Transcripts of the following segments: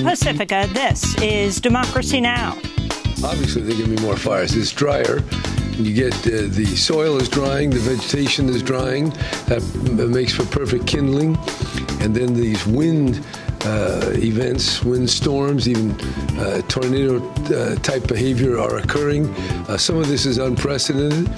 Pacifica, this is Democracy Now! Obviously, there are going to be more fires. It's drier. You get the soil is drying, the vegetation is drying. That makes for perfect kindling. And then these wind events, wind storms, even tornado-type behavior are occurring. Some of this is unprecedented,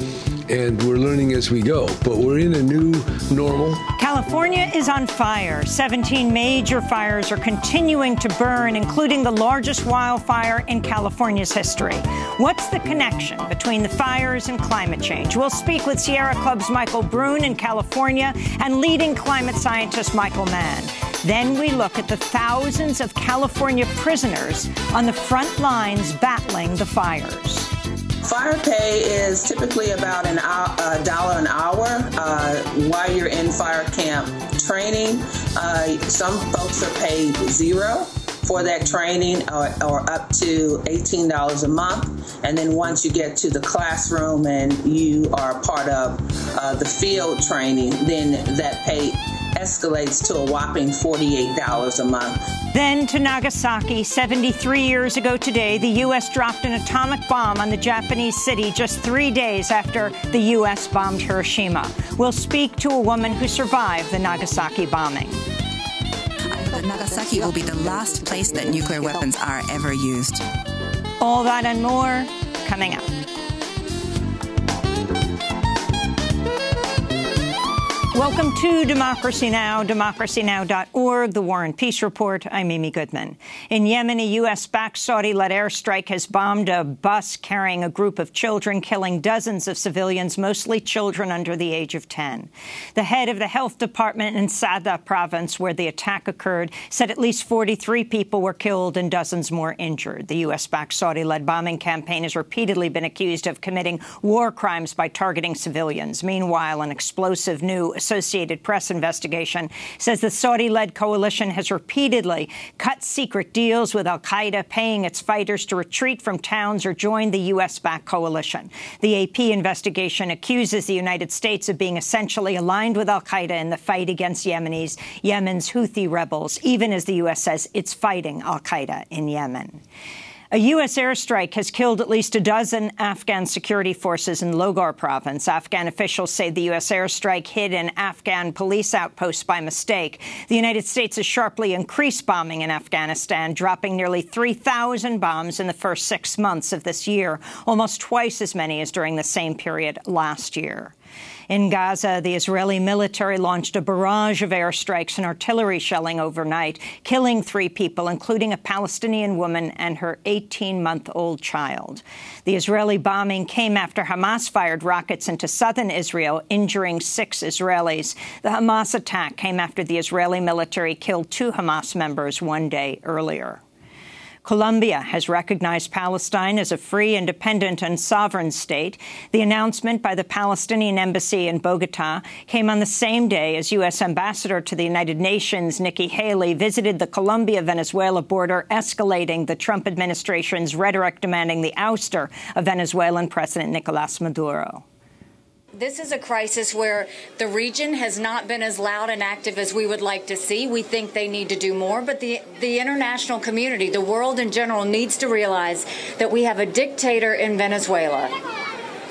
and we're learning as we go. But we're in a new normal. California is on fire. 17 major fires are continuing to burn, including the largest wildfire in California's history. What's the connection between the fires and climate change? We'll speak with Sierra Club's Michael Brune in California and leading climate scientist Michael Mann. Then we look at the thousands of California prisoners on the front lines battling the fires. Fire pay is typically about $1 an hour while you're in fire camp training. Some folks are paid $0 for that training or up to $18 a month. And then once you get to the classroom and you are part of the field training, then that pay escalates to a whopping $48 a month. Then to Nagasaki. 73 years ago today, the U.S. dropped an atomic bomb on the Japanese city just 3 days after the U.S. bombed Hiroshima. We'll speak to a woman who survived the Nagasaki bombing. Nagasaki will be the last place that nuclear weapons are ever used. All that and more coming up. Welcome to Democracy Now!, democracynow.org, the War and Peace Report. I'm Amy Goodman. In Yemen, a U.S.-backed Saudi-led airstrike has bombed a bus carrying a group of children, killing dozens of civilians, mostly children under the age of 10. The head of the health department in Sada province, where the attack occurred, said at least 43 people were killed and dozens more injured. The U.S.-backed Saudi-led bombing campaign has repeatedly been accused of committing war crimes by targeting civilians. Meanwhile, an explosive new Associated Press investigation says the Saudi-led coalition has repeatedly cut secret deals with al-Qaeda, paying its fighters to retreat from towns or join the U.S.-backed coalition. The AP investigation accuses the United States of being essentially aligned with al-Qaeda in the fight against Yemen's Houthi rebels, even as the U.S. says it's fighting al-Qaeda in Yemen. A U.S. airstrike has killed at least a dozen Afghan security forces in Logar province. Afghan officials say the U.S. airstrike hit an Afghan police outpost by mistake. The United States has sharply increased bombing in Afghanistan, dropping nearly 3,000 bombs in the first 6 months of this year, almost twice as many as during the same period last year. In Gaza, the Israeli military launched a barrage of airstrikes and artillery shelling overnight, killing 3 people, including a Palestinian woman and her 18-month-old child. The Israeli bombing came after Hamas fired rockets into southern Israel, injuring 6 Israelis. The Hamas attack came after the Israeli military killed 2 Hamas members 1 day earlier. Colombia has recognized Palestine as a free, independent and sovereign state. The announcement by the Palestinian embassy in Bogota came on the same day as U.S. Ambassador to the United Nations Nikki Haley visited the Colombia-Venezuela border, escalating the Trump administration's rhetoric demanding the ouster of Venezuelan President Nicolás Maduro. This is a crisis where the region has not been as loud and active as we would like to see. We think they need to do more, but the international community, the world in general, needs to realize that we have a dictator in Venezuela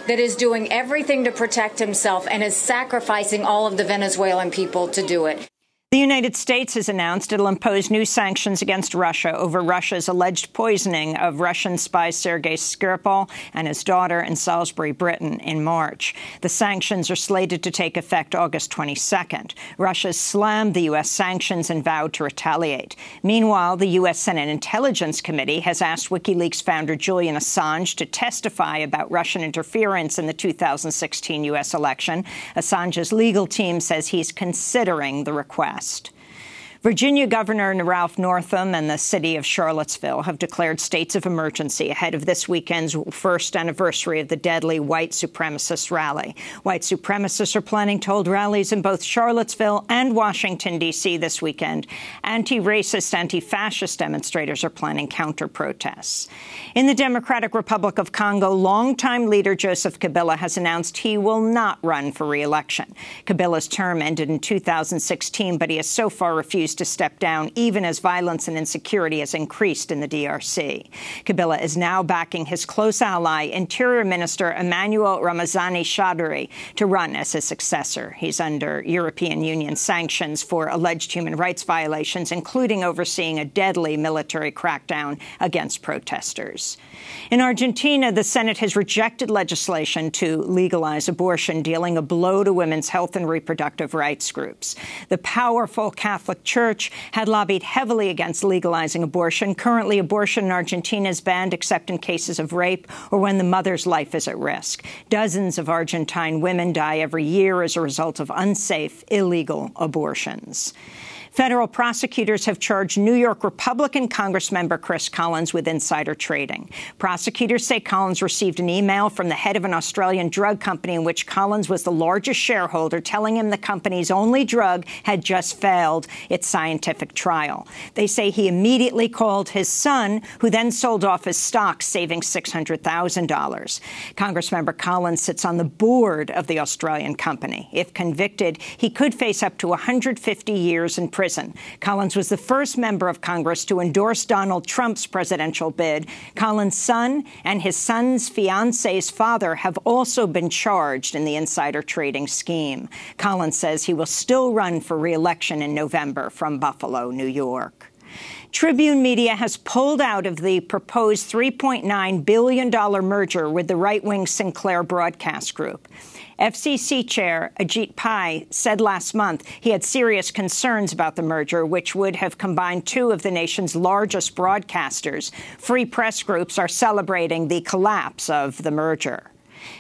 that is doing everything to protect himself and is sacrificing all of the Venezuelan people to do it. The United States has announced it will impose new sanctions against Russia over Russia's alleged poisoning of Russian spy Sergei Skripal and his daughter in Salisbury, Britain, in March. The sanctions are slated to take effect August 22nd. Russia slammed the U.S. sanctions and vowed to retaliate. Meanwhile, the U.S. Senate Intelligence Committee has asked WikiLeaks founder Julian Assange to testify about Russian interference in the 2016 U.S. election. Assange's legal team says he's considering the request. Virginia Governor Ralph Northam and the city of Charlottesville have declared states of emergency ahead of this weekend's first anniversary of the deadly white supremacist rally. White supremacists are planning to hold rallies in both Charlottesville and Washington, D.C. this weekend. Anti-racist, anti-fascist demonstrators are planning counter-protests. In the Democratic Republic of Congo, longtime leader Joseph Kabila has announced he will not run for re-election. Kabila's term ended in 2016, but he has so far refused refused to step down, even as violence and insecurity has increased in the DRC. Kabila is now backing his close ally, Interior Minister Emmanuel Ramazani Chowdhury, to run as his successor. He's under European Union sanctions for alleged human rights violations, including overseeing a deadly military crackdown against protesters. In Argentina, the Senate has rejected legislation to legalize abortion, dealing a blow to women's health and reproductive rights groups. The powerful Catholic Church had lobbied heavily against legalizing abortion. Currently, abortion in Argentina is banned except in cases of rape or when the mother's life is at risk. Dozens of Argentine women die every year as a result of unsafe, illegal abortions. Federal prosecutors have charged New York Republican Congressmember Chris Collins with insider trading. Prosecutors say Collins received an email from the head of an Australian drug company in which Collins was the largest shareholder, telling him the company's only drug had just failed its scientific trial. They say he immediately called his son, who then sold off his stock, saving $600,000. Congressmember Collins sits on the board of the Australian company. If convicted, he could face up to 150 years in prison. Collins was the first member of Congress to endorse Donald Trump's presidential bid. Collins' son and his son's fiance's father have also been charged in the insider trading scheme. Collins says he will still run for re-election in November from Buffalo, New York. Tribune Media has pulled out of the proposed $3.9 billion merger with the right-wing Sinclair Broadcast Group. FCC Chair Ajit Pai said last month he had serious concerns about the merger, which would have combined two of the nation's largest broadcasters. Free press groups are celebrating the collapse of the merger.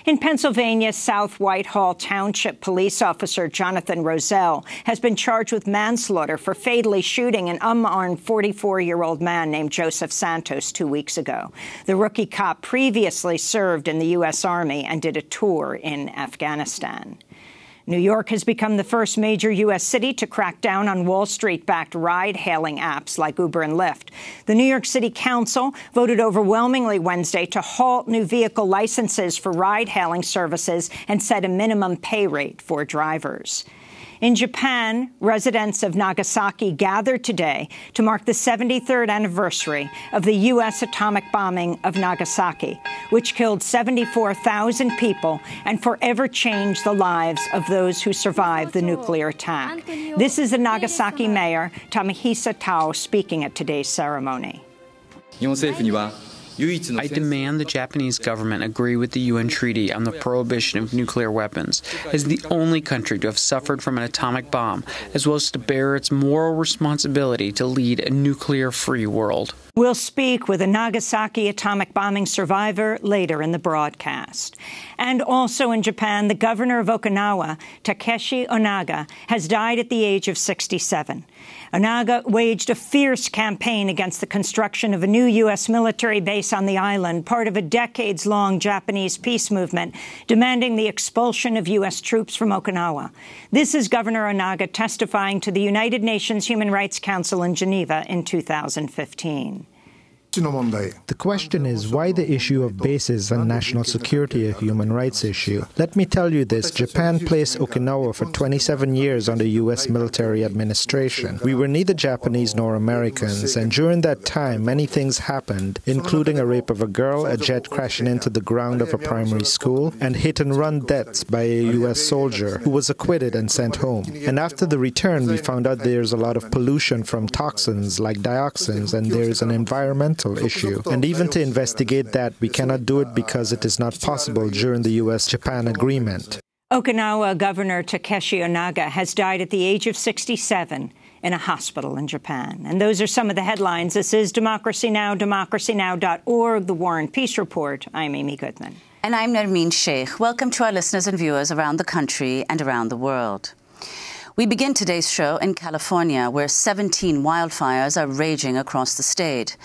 In Pennsylvania, South Whitehall Township police officer Jonathan Roselle has been charged with manslaughter for fatally shooting an unarmed 44-year-old man named Joseph Santos 2 weeks ago. The rookie cop previously served in the U.S. Army and did a tour in Afghanistan. New York has become the first major U.S. city to crack down on Wall Street-backed ride-hailing apps like Uber and Lyft. The New York City Council voted overwhelmingly Wednesday to halt new vehicle licenses for ride-hailing services and set a minimum pay rate for drivers. In Japan, residents of Nagasaki gathered today to mark the 73rd anniversary of the U.S. atomic bombing of Nagasaki, which killed 74,000 people and forever changed the lives of those who survived the nuclear attack. This is the Nagasaki mayor, Tamahisa Tao, speaking at today's ceremony. I demand the Japanese government agree with the UN Treaty on the prohibition of nuclear weapons, as the only country to have suffered from an atomic bomb, as well as to bear its moral responsibility to lead a nuclear-free world. We'll speak with a Nagasaki atomic bombing survivor later in the broadcast. And also in Japan, the governor of Okinawa, Takeshi Onaga, has died at the age of 67. Onaga waged a fierce campaign against the construction of a new U.S. military base on the island, part of a decades-long Japanese peace movement demanding the expulsion of U.S. troops from Okinawa. This is Governor Onaga testifying to the United Nations Human Rights Council in Geneva in 2015. The question is why the issue of bases and national security a human rights issue. Let me tell you this, Japan placed Okinawa for 27 years under U.S. military administration. We were neither Japanese nor Americans, and during that time many things happened, including a rape of a girl, a jet crashing into the ground of a primary school, and hit-and-run deaths by a U.S. soldier who was acquitted and sent home. And after the return, we found out there's a lot of pollution from toxins like dioxins, and there's an environmental issue. And even to investigate that, we cannot do it because it is not possible during the U.S.-Japan agreement. Okinawa Governor Takeshi Onaga has died at the age of 67 in a hospital in Japan. And those are some of the headlines. This is Democracy Now!, democracynow.org, The War and Peace Report. I'm Amy Goodman. And I'm Nermeen Sheikh. Welcome to our listeners and viewers around the country and around the world. We begin today's show in California, where 17 wildfires are raging across the state.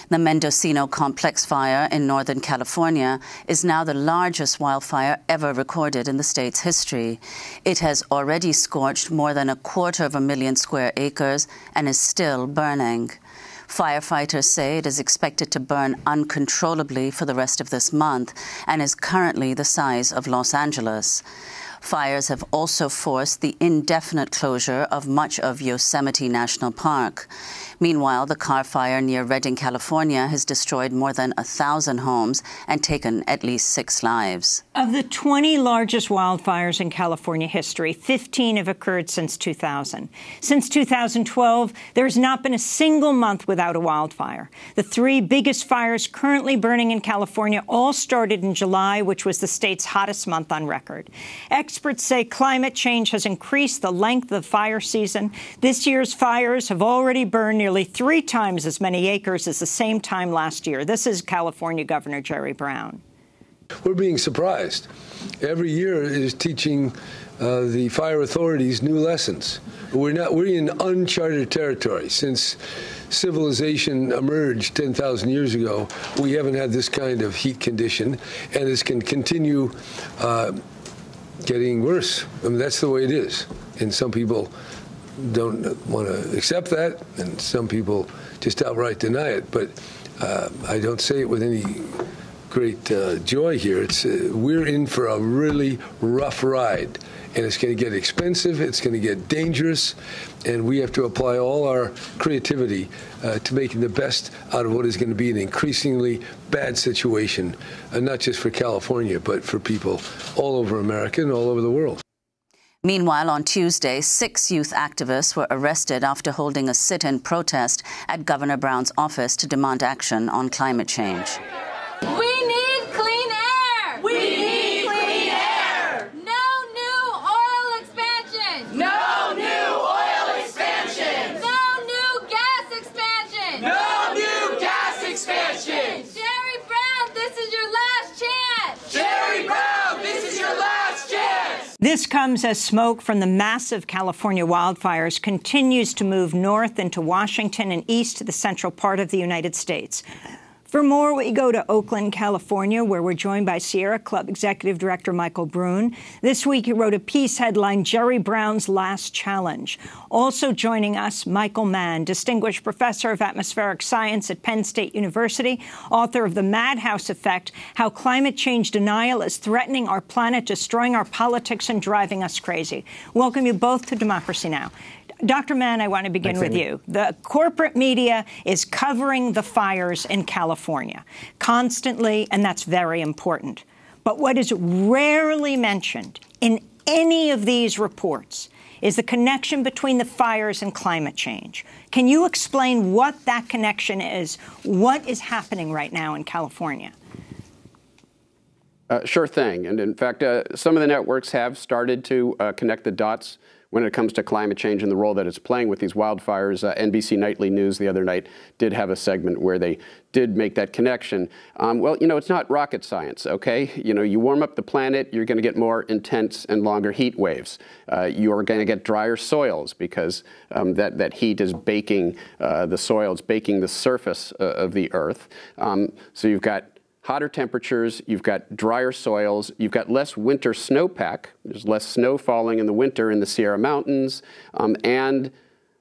The Mendocino Complex Fire in Northern California is now the largest wildfire ever recorded in the state's history. It has already scorched more than 250,000 square acres and is still burning. Firefighters say it is expected to burn uncontrollably for the rest of this month and is currently the size of Los Angeles. Fires have also forced the indefinite closure of much of Yosemite National Park. Meanwhile, the Carr Fire near Redding, California, has destroyed more than 1,000 homes and taken at least 6 lives. Of the 20 largest wildfires in California history, 15 have occurred since 2000. Since 2012, there has not been a single month without a wildfire. The 3 biggest fires currently burning in California all started in July, which was the state's hottest month on record. Experts say climate change has increased the length of the fire season. This year's fires have already burned nearly 3 times as many acres as the same time last year. This is California Governor Jerry Brown. We're being surprised. Every year is teaching the fire authorities new lessons. We're in uncharted territory. Since civilization emerged 10,000 years ago, we haven't had this kind of heat condition, and this can continue getting worse. I mean, that's the way it is. And some people don't want to accept that, and some people just outright deny it. But I don't say it with any great joy here. We're in for a really rough ride, and it's going to get expensive, it's going to get dangerous, and we have to apply all our creativity to making the best out of what is going to be an increasingly bad situation, not just for California, but for people all over America and all over the world. Meanwhile, on Tuesday, 6 youth activists were arrested after holding a sit-in protest at Governor Brown's office to demand action on climate change. We need clean air! We need clean air! No new oil expansion! No new oil expansion! No new gas expansion! No new gas expansion! Jerry Brown, this is your last chance! Jerry Brown, this is your last chance! This comes as smoke from the massive California wildfires continues to move north into Washington and east to the central part of the United States. For more, we go to Oakland, California, where we're joined by Sierra Club Executive Director Michael Brune. This week, he wrote a piece headlined, Jerry Brown's Last Challenge. Also joining us, Michael Mann, Distinguished Professor of Atmospheric Science at Penn State University, author of The Madhouse Effect, How Climate Change Denial is Threatening Our Planet, Destroying Our Politics, and Driving Us Crazy. Welcome you both to Democracy Now! Dr. Mann, I want to begin with you. The corporate media is covering the fires in California constantly, and that's very important. But what is rarely mentioned in any of these reports is the connection between the fires and climate change. Can you explain what that connection is? What is happening right now in California? Sure thing. And in fact, some of the networks have started to connect the dots when it comes to climate change and the role that it's playing with these wildfires. NBC Nightly News the other night did have a segment where they did make that connection. Well, you know, it's not rocket science, okay? You know, you warm up the planet, you're going to get more intense and longer heat waves. You're going to get drier soils because that heat is baking the soil, it's baking the surface of the earth. So you've got hotter temperatures, you've got drier soils, you've got less winter snowpack. There's less snow falling in the winter in the Sierra Mountains, and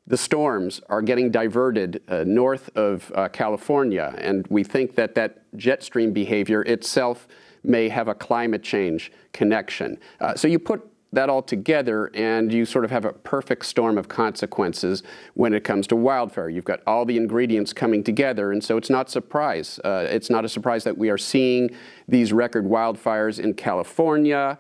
the storms are getting diverted north of California. And we think that that jet stream behavior itself may have a climate change connection. So you put that all together, and you sort of have a perfect storm of consequences when it comes to wildfire. You've got all the ingredients coming together, and so it's not a surprise that we are seeing these record wildfires in California,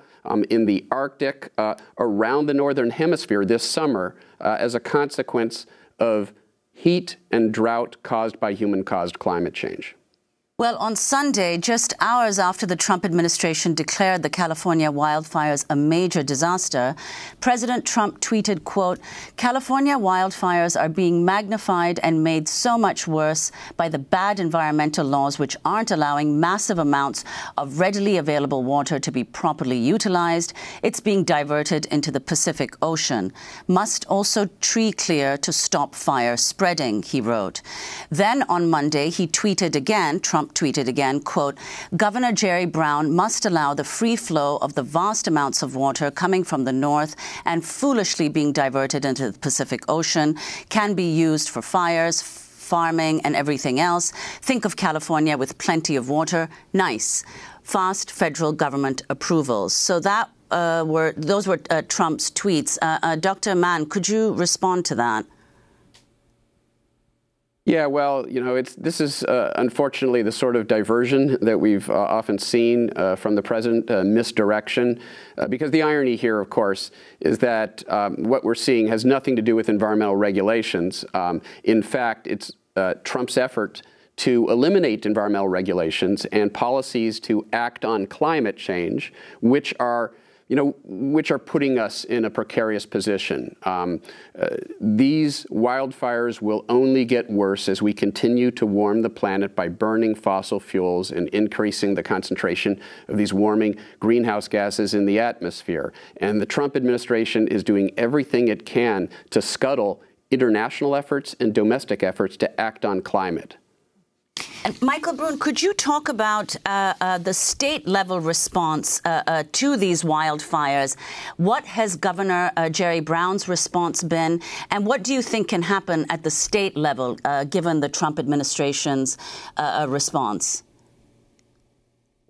in the Arctic, around the Northern Hemisphere this summer as a consequence of heat and drought caused by human-caused climate change. Well, on Sunday, just hours after the Trump administration declared the California wildfires a major disaster, President Trump tweeted, quote, California wildfires are being magnified and made so much worse by the bad environmental laws which aren't allowing massive amounts of readily available water to be properly utilized. It's being diverted into the Pacific Ocean. Must also tree clear to stop fire spreading, he wrote. Then on Monday, he tweeted again, Trump tweeted again, quote, Governor Jerry Brown must allow the free flow of the vast amounts of water coming from the north and foolishly being diverted into the Pacific Ocean can be used for fires, farming, and everything else. Think of California with plenty of water. Nice. Fast federal government approvals. So that were Trump's tweets. Dr. Mann, could you respond to that? Yeah, well, this is unfortunately the sort of diversion that we've often seen from the president, misdirection, because the irony here, of course, is that what we're seeing has nothing to do with environmental regulations. In fact, it's Trump's effort to eliminate environmental regulations and policies to act on climate change, which are putting us in a precarious position. These wildfires will only get worse as we continue to warm the planet by burning fossil fuels and increasing the concentration of these warming greenhouse gases in the atmosphere. And the Trump administration is doing everything it can to scuttle international efforts and domestic efforts to act on climate. And Michael Brune, could you talk about the state-level response to these wildfires? What has Governor Jerry Brown's response been, and what do you think can happen at the state level, given the Trump administration's response?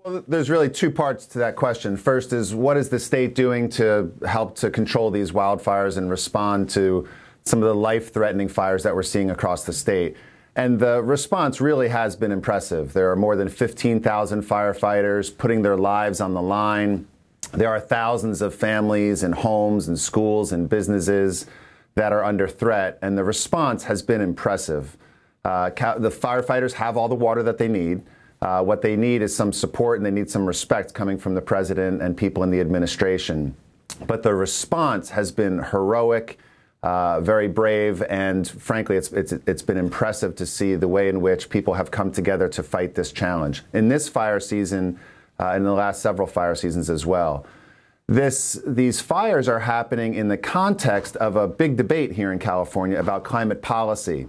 Well, there's really two parts to that question. First is, what is the state doing to help to control these wildfires and respond to some of the life-threatening fires that we're seeing across the state? And the response really has been impressive. There are more than 15,000 firefighters putting their lives on the line. There are thousands of families and homes and schools and businesses that are under threat, and the response has been impressive. The firefighters have all the water that they need. What they need is some support, and they need some respect coming from the president and people in the administration. But the response has been heroic, very brave, and frankly, it's been impressive to see the way in which people have come together to fight this challenge in this fire season, in the last several fire seasons as well. These fires are happening in the context of a big debate here in California about climate policy,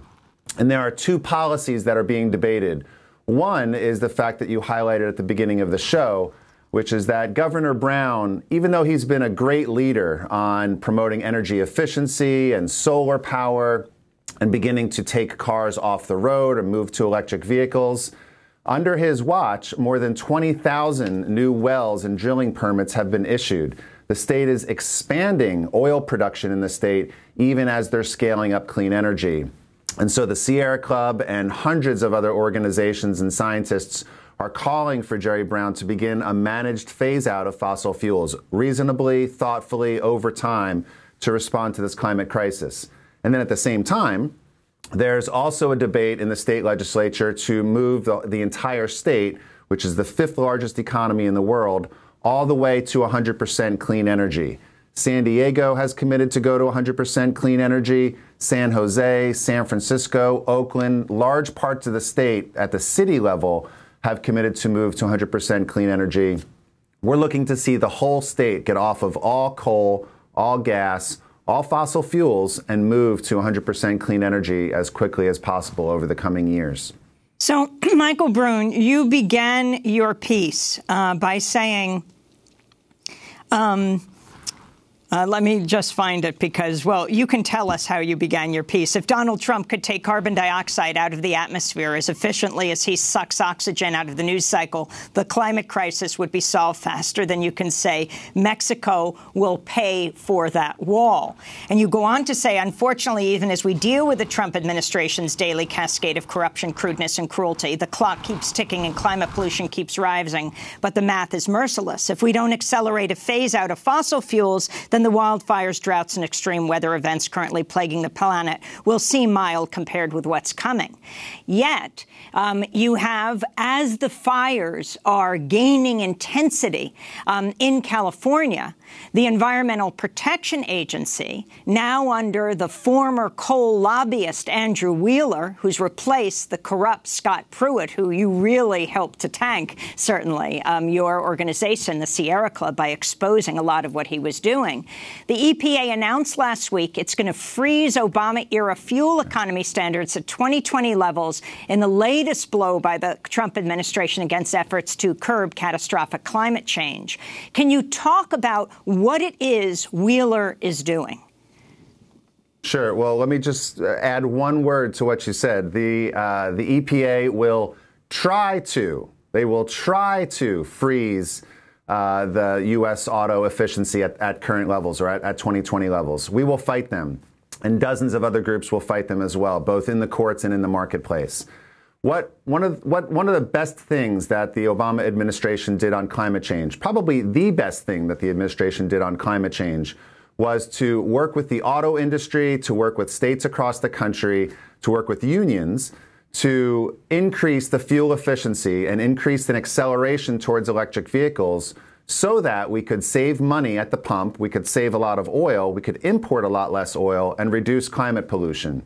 and there are two policies that are being debated. One is the fact that you highlighted at the beginning of the show, which is that Governor Brown, even though he's been a great leader on promoting energy efficiency and solar power and beginning to take cars off the road and move to electric vehicles, under his watch, more than 20,000 new wells and drilling permits have been issued. The state is expanding oil production in the state, even as they're scaling up clean energy. And so the Sierra Club and hundreds of other organizations and scientists are calling for Jerry Brown to begin a managed phase-out of fossil fuels, reasonably, thoughtfully, over time, to respond to this climate crisis. And then at the same time, there's also a debate in the state legislature to move the entire state, which is the fifth largest economy in the world, all the way to 100% clean energy. San Diego has committed to go to 100% clean energy. San Jose, San Francisco, Oakland, large parts of the state at the city level have committed to move to 100% clean energy. We're looking to see the whole state get off of all coal, all gas, all fossil fuels, and move to 100% clean energy as quickly as possible over the coming years. So, Michael Brune, you began your piece by saying, let me just find it because, well, you can tell us how you began your piece. If Donald Trump could take carbon dioxide out of the atmosphere as efficiently as he sucks oxygen out of the news cycle, the climate crisis would be solved faster than you can say Mexico will pay for that wall. And you go on to say, unfortunately, even as we deal with the Trump administration's daily cascade of corruption, crudeness and cruelty, the clock keeps ticking and climate pollution keeps rising. But the math is merciless. If we don't accelerate a phase out of fossil fuels, then the wildfires, droughts, and extreme weather events currently plaguing the planet will seem mild compared with what's coming. Yet, you have, as the fires are gaining intensity in California, the Environmental Protection Agency, now under the former coal lobbyist Andrew Wheeler, who's replaced the corrupt Scott Pruitt, who you really helped to tank, certainly, your organization, the Sierra Club, by exposing a lot of what he was doing. The EPA announced last week it's going to freeze Obama-era fuel economy standards at 2020 levels in the latest blow by the Trump administration against efforts to curb catastrophic climate change. Can you talk about what it is Wheeler is doing? Sure. Well, let me just add one word to what you said. The EPA will try to freeze the U.S. auto efficiency at current levels or at 2020 levels. We will fight them, and dozens of other groups will fight them as well, both in the courts and in the marketplace. One of the best things that the Obama administration did on climate change, probably the best thing that the administration did on climate change, was to work with the auto industry, to work with states across the country, to work with unions, to increase the fuel efficiency and increase an acceleration towards electric vehicles so that we could save money at the pump, we could save a lot of oil, we could import a lot less oil, and reduce climate pollution.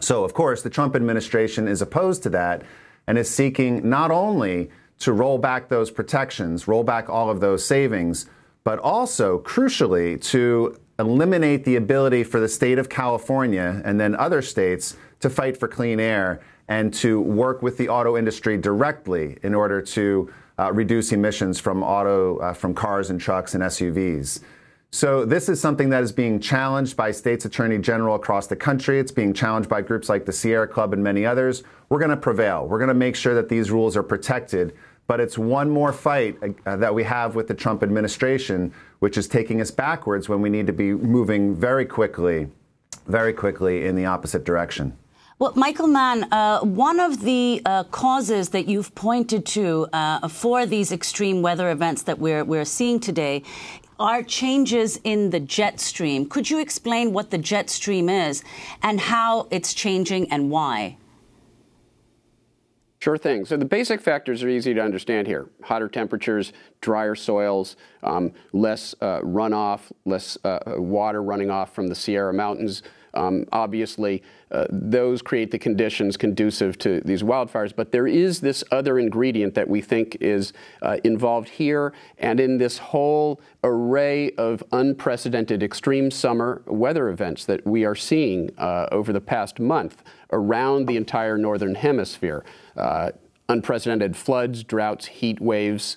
So, of course, the Trump administration is opposed to that and is seeking not only to roll back those protections, roll back all of those savings, but also, crucially, to eliminate the ability for the state of California and then other states to fight for clean air and to work with the auto industry directly in order to reduce emissions from from cars and trucks and SUVs. So this is something that is being challenged by states attorney general across the country. It's being challenged by groups like the Sierra Club and many others. We're going to prevail. We're going to make sure that these rules are protected. But it's one more fight that we have with the Trump administration, which is taking us backwards when we need to be moving very quickly in the opposite direction. Well, Michael Mann, one of the causes that you've pointed to for these extreme weather events that we're seeing today are changes in the jet stream. Could you explain what the jet stream is and how it's changing and why? Sure thing. So the basic factors are easy to understand here. Hotter temperatures, drier soils, less runoff, less water running off from the Sierra Mountains. Obviously, those create the conditions conducive to these wildfires. But there is this other ingredient that we think is involved here and in this whole array of unprecedented extreme summer weather events that we are seeing over the past month around the entire northern hemisphere. Unprecedented floods, droughts, heat waves,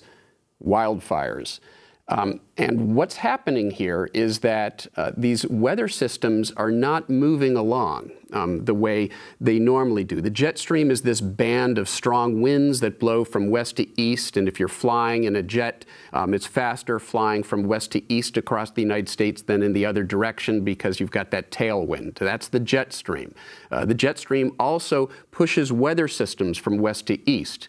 wildfires. And what's happening here is that these weather systems are not moving along the way they normally do. The jet stream is this band of strong winds that blow from west to east, and if you're flying in a jet, it's faster flying from west to east across the United States than in the other direction because you've got that tailwind. That's the jet stream. The jet stream also pushes weather systems from west to east.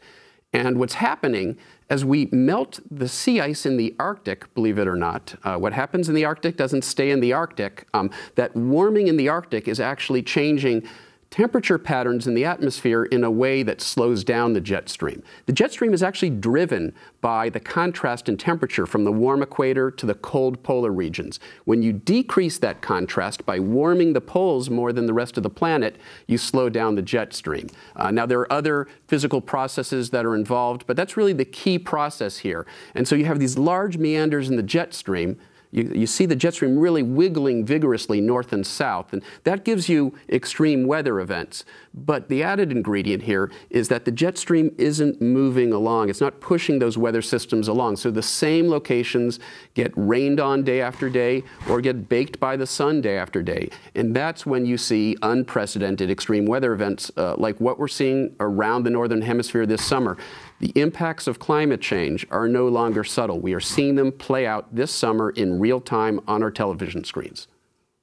And what's happening as we melt the sea ice in the Arctic, believe it or not, what happens in the Arctic doesn't stay in the Arctic. That warming in the Arctic is actually changing temperature patterns in the atmosphere in a way that slows down the jet stream. The jet stream is actually driven by the contrast in temperature from the warm equator to the cold polar regions. When you decrease that contrast by warming the poles more than the rest of the planet, you slow down the jet stream. Now, there are other physical processes that are involved, but that's really the key process here. And so you have these large meanders in the jet stream. You see the jet stream really wiggling vigorously north and south, and that gives you extreme weather events. But the added ingredient here is that the jet stream isn't moving along. It's not pushing those weather systems along. So the same locations get rained on day after day or get baked by the sun day after day. And that's when you see unprecedented extreme weather events like what we're seeing around the northern hemisphere this summer. The impacts of climate change are no longer subtle. We are seeing them play out this summer in real time on our television screens.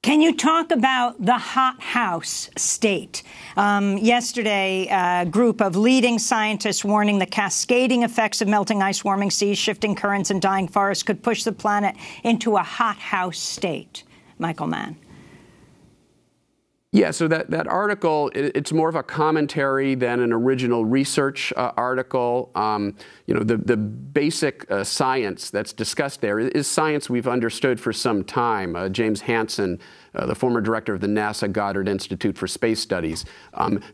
Can you talk about the hothouse state? Yesterday, a group of leading scientists warning the cascading effects of melting ice, warming seas, shifting currents, and dying forests could push the planet into a hothouse state. Michael Mann. Yeah, so that article, it's more of a commentary than an original research article. The basic science that's discussed there is science we've understood for some time. James Hansen, the former director of the NASA Goddard Institute for Space Studies,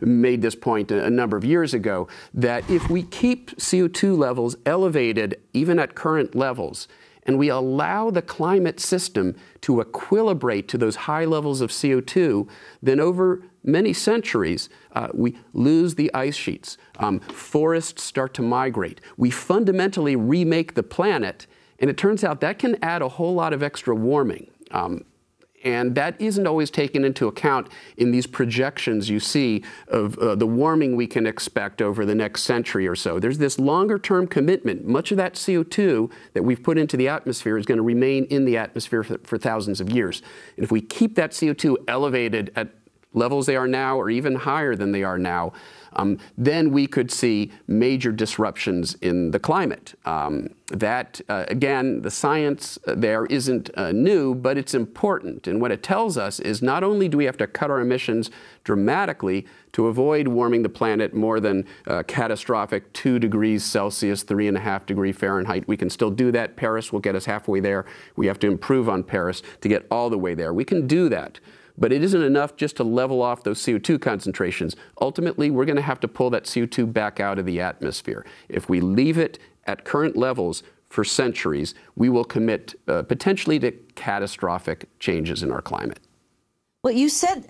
made this point a number of years ago, that if we keep CO2 levels elevated, even at current levels, and we allow the climate system to equilibrate to those high levels of CO2, then over many centuries, we lose the ice sheets. Forests start to migrate. We fundamentally remake the planet, and it turns out that can add a whole lot of extra warming. And that isn't always taken into account in these projections you see of the warming we can expect over the next century or so. There's this longer-term commitment. Much of that CO2 that we've put into the atmosphere is going to remain in the atmosphere for thousands of years. And if we keep that CO2 elevated at levels they are now or even higher than they are now, then we could see major disruptions in the climate. Again, the science there isn't new, but it's important. And what it tells us is not only do we have to cut our emissions dramatically to avoid warming the planet more than catastrophic 2 degrees Celsius, 3.5 degrees Fahrenheit. We can still do that. Paris will get us halfway there. We have to improve on Paris to get all the way there. We can do that. But it isn't enough just to level off those CO2 concentrations. Ultimately, we're going to have to pull that CO2 back out of the atmosphere. If we leave it at current levels for centuries, we will commit potentially to catastrophic changes in our climate. Well, you said,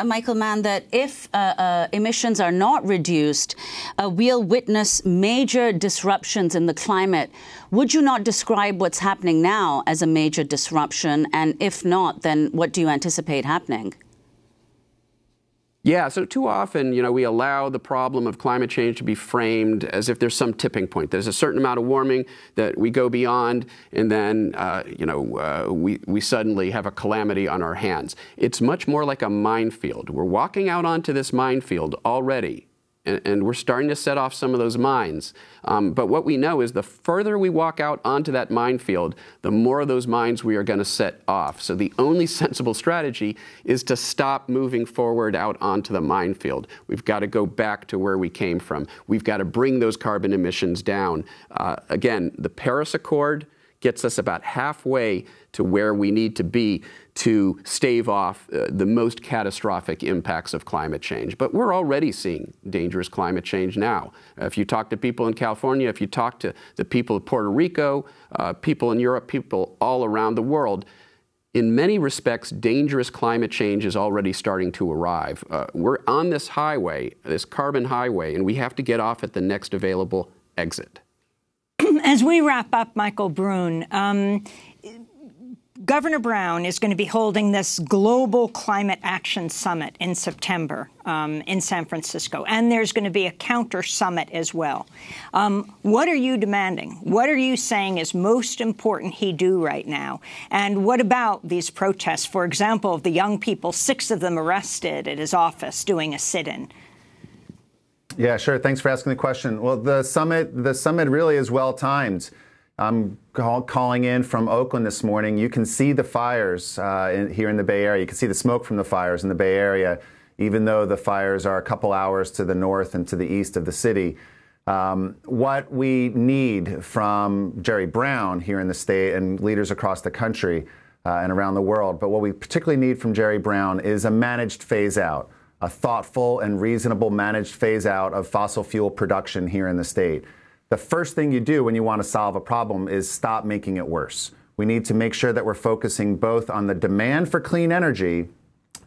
Michael Mann, that if emissions are not reduced, we'll witness major disruptions in the climate. Would you not describe what's happening now as a major disruption? And if not, then what do you anticipate happening? Yeah, so too often, we allow the problem of climate change to be framed as if there's some tipping point. There's a certain amount of warming that we go beyond, and then, we suddenly have a calamity on our hands. It's much more like a minefield. We're walking out onto this minefield already, and we're starting to set off some of those mines. But what we know is the further we walk out onto that minefield, the more of those mines we are going to set off. So the only sensible strategy is to stop moving forward out onto the minefield. We've got to go back to where we came from. We've got to bring those carbon emissions down. Again, the Paris Accord gets us about halfway to where we need to be to stave off the most catastrophic impacts of climate change. But we're already seeing dangerous climate change now. If you talk to people in California, if you talk to the people of Puerto Rico, people in Europe, people all around the world, in many respects, dangerous climate change is already starting to arrive. We're on this highway, this carbon highway, and we have to get off at the next available exit. As we wrap up, Michael Brune, Governor Brown is going to be holding this Global Climate Action Summit in September in San Francisco, and there's going to be a counter summit as well. What are you demanding? What are you saying is most important he do right now? And what about these protests? For example, the young people, 6 of them arrested at his office doing a sit-in. Yeah, sure. Thanks for asking the question. Well, the summit really is well timed. I'm calling in from Oakland this morning. You can see the fires here in the Bay Area. You can see the smoke from the fires in the Bay Area, even though the fires are a couple hours to the north and to the east of the city. What we need from Jerry Brown here in the state and leaders across the country and around the world, but what we particularly need from Jerry Brown is a managed phase out, a thoughtful and reasonable managed phase out of fossil fuel production here in the state. The first thing you do when you want to solve a problem is stop making it worse. We need to make sure that we're focusing both on the demand for clean energy,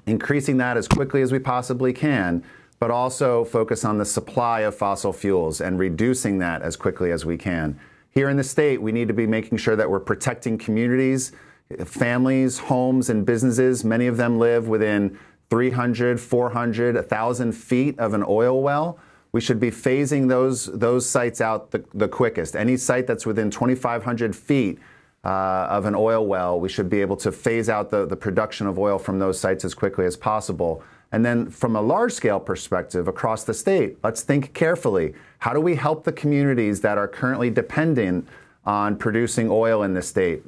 increasing that as quickly as we possibly can, but also focus on the supply of fossil fuels and reducing that as quickly as we can. Here in the state, we need to be making sure that we're protecting communities, families, homes, and businesses. Many of them live within 300, 400, 1,000 feet of an oil well. We should be phasing those sites out the quickest. Any site that's within 2,500 feet of an oil well, we should be able to phase out the production of oil from those sites as quickly as possible. And then from a large-scale perspective across the state, let's think carefully. How do we help the communities that are currently dependent on producing oil in the state?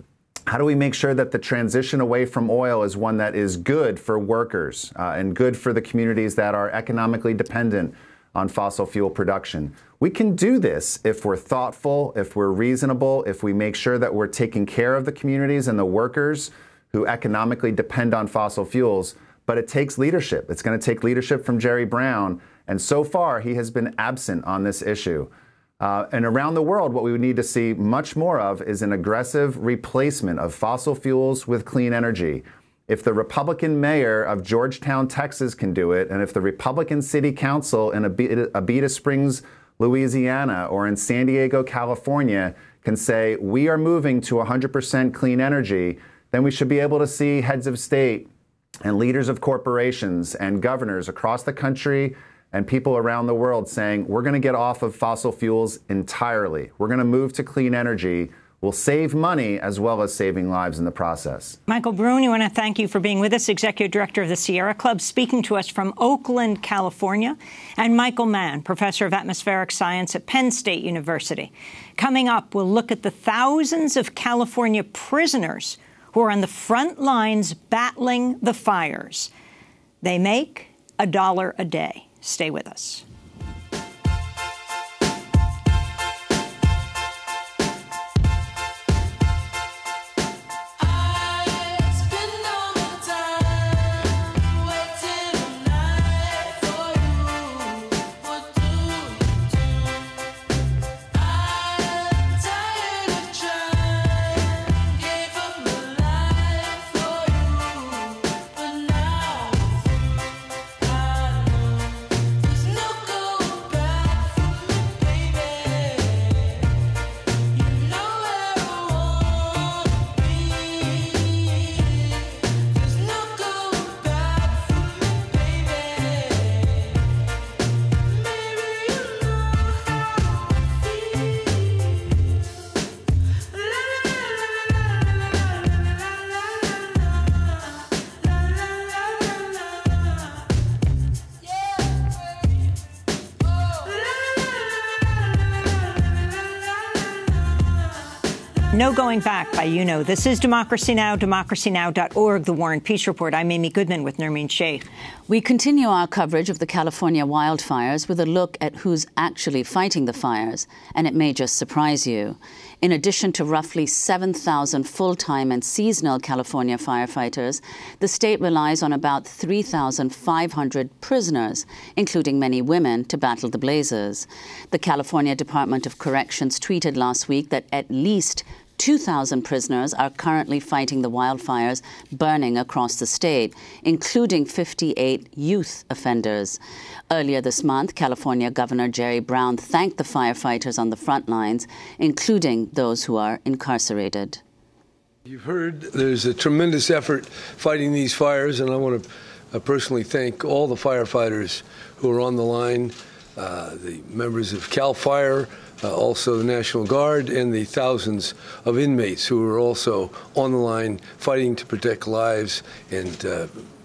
How do we make sure that the transition away from oil is one that is good for workers and good for the communities that are economically dependent on fossil fuel production? We can do this if we're thoughtful, if we're reasonable, if we make sure that we're taking care of the communities and the workers who economically depend on fossil fuels. But it takes leadership. It's going to take leadership from Jerry Brown. And so far, he has been absent on this issue. And around the world, what we would need to see much more of is an aggressive replacement of fossil fuels with clean energy. If the Republican mayor of Georgetown, Texas can do it, and if the Republican city council in Abita Springs, Louisiana, or in San Diego, California can say, we are moving to 100% clean energy, then we should be able to see heads of state and leaders of corporations and governors across the country and people around the world saying, we're going to get off of fossil fuels entirely. We're going to move to clean energy. We'll save money as well as saving lives in the process. Michael Brune, I want to thank you for being with us, Executive Director of the Sierra Club, speaking to us from Oakland, California, and Michael Mann, Professor of Atmospheric Science at Penn State University. Coming up, we'll look at the thousands of California prisoners who are on the front lines battling the fires. They make $1 a day. Stay with us. No going back by you know. This is Democracy Now!, DemocracyNow.org, The War and Peace Report. I'm Amy Goodman with Nermeen Sheikh. We continue our coverage of the California wildfires with a look at who's actually fighting the fires, and it may just surprise you. In addition to roughly 7,000 full-time and seasonal California firefighters, the state relies on about 3,500 prisoners, including many women, to battle the blazes. The California Department of Corrections tweeted last week that at least 2,000 prisoners are currently fighting the wildfires burning across the state, including 58 youth offenders. Earlier this month, California Governor Jerry Brown thanked the firefighters on the front lines, including those who are incarcerated. You've heard there's a tremendous effort fighting these fires, and I want to personally thank all the firefighters who are on the line, the members of CAL FIRE, also the National Guard, and the thousands of inmates who are also on the line fighting to protect lives and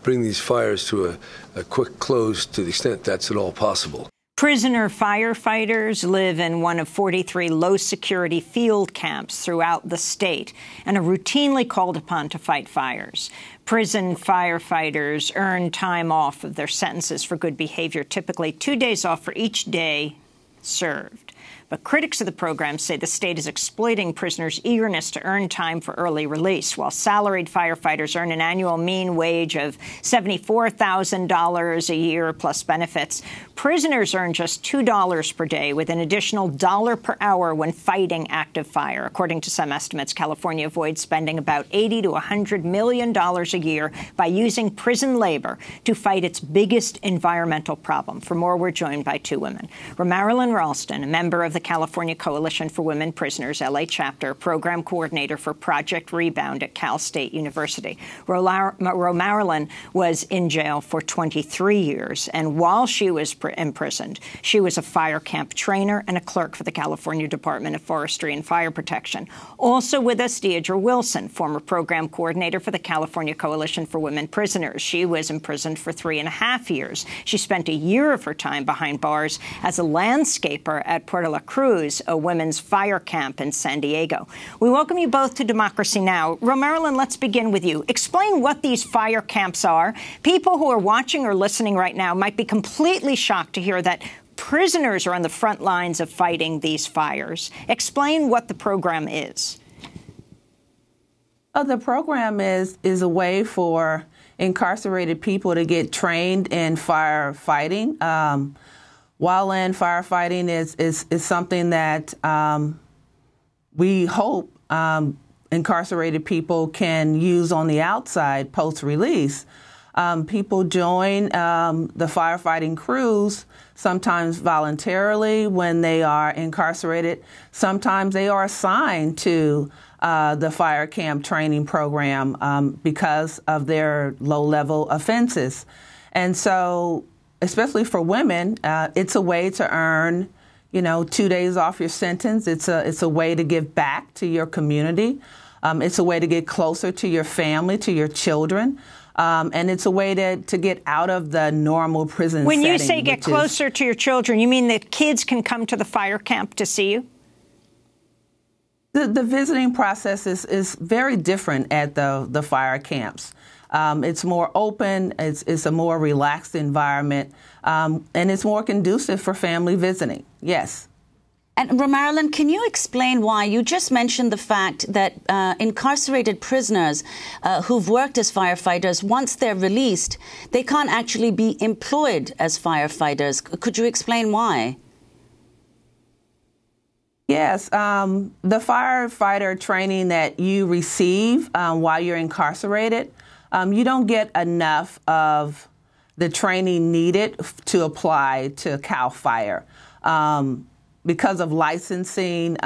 bring these fires to a quick close to the extent that's at all possible. Prisoner firefighters live in one of 43 low-security field camps throughout the state and are routinely called upon to fight fires. Prison firefighters earn time off of their sentences for good behavior, typically 2 days off for each day served. But critics of the program say the state is exploiting prisoners' eagerness to earn time for early release. While salaried firefighters earn an annual mean wage of $74,000 a year plus benefits, prisoners earn just $2 per day, with an additional $1 per hour when fighting active fire. According to some estimates, California avoids spending about $80 to $100 million a year by using prison labor to fight its biggest environmental problem. For more, we're joined by two women. Romarilyn Ralston, a member of the California Coalition for Women Prisoners, LA chapter, program coordinator for Project Rebound at Cal State University. Romarilyn was in jail for 23 years, and while she was imprisoned, she was a fire camp trainer and a clerk for the California Department of Forestry and Fire Protection. Also with us, Deidre Wilson, former program coordinator for the California Coalition for Women Prisoners. She was imprisoned for 3.5 years. She spent a year of her time behind bars as a landscaper at Puerto La Cruz, a women's fire camp in San Diego. We welcome you both to Democracy Now! Romarilyn, let's begin with you. Explain what these fire camps are. People who are watching or listening right now might be completely shocked to hear that prisoners are on the front lines of fighting these fires. Explain what the program is. The program is a way for incarcerated people to get trained in firefighting. Wildland firefighting is something that we hope incarcerated people can use on the outside post-release. People join the firefighting crews, sometimes voluntarily when they are incarcerated. Sometimes they are assigned to the fire camp training program because of their low-level offenses. And so, especially for women, it's a way to earn, 2 days off your sentence. It's a way to give back to your community. It's a way to get closer to your family, to your children. And it's a way to get out of the normal prison setting. When you say get closer to your children, you mean that kids can come to the fire camp to see you? The visiting process is very different at the fire camps. It's more open, it's a more relaxed environment, and it's more conducive for family visiting, yes. And Romarilyn, can you explain why? You just mentioned the fact that incarcerated prisoners who've worked as firefighters, once they're released, they can't actually be employed as firefighters. Could you explain why? Yes. The firefighter training that you receive while you're incarcerated, you don't get enough of the training needed to apply to CAL FIRE. Because of licensing,